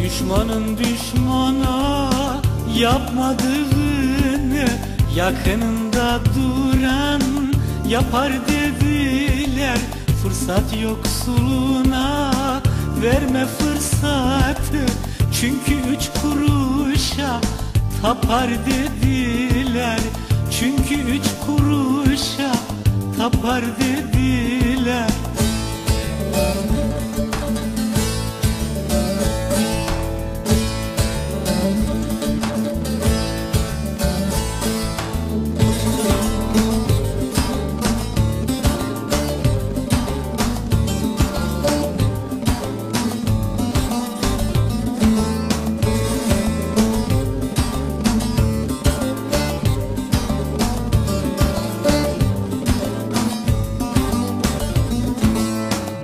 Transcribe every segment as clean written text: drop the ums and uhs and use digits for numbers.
Düşmanın düşmana yapmadığını yakınında duran yapar dediler. Fırsat yoksuluna verme fırsatı, çünkü 3 kuruşa tapar dediler. Çünkü 3 kuruşa tapar dediler.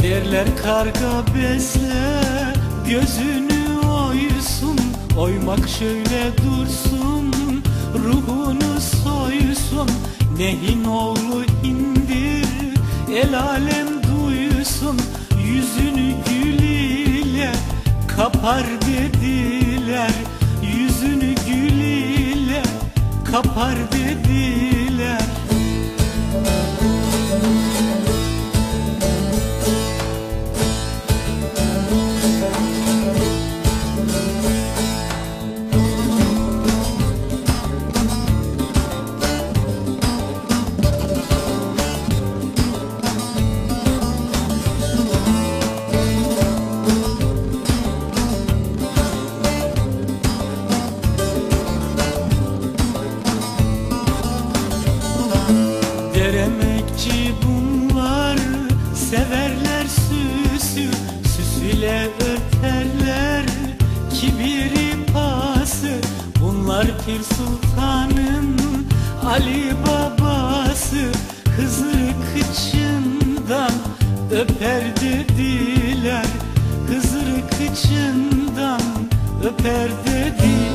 Derler karga besle gözünü oysun, oymak şöyle dursun ruhunu soysun. Nehin oğlu indir el alem duysun, yüzünü gül ile kapar dediler. Yüzünü gül ile kapar dediler. Deremekçi bunlar severler süsü, süsüyle örterler kibiri pası. Bunlar Pir Sultan'ın Ali babası, Hızır'ı kıçından öper dediler. Hızır'ı kıçından öper dediler.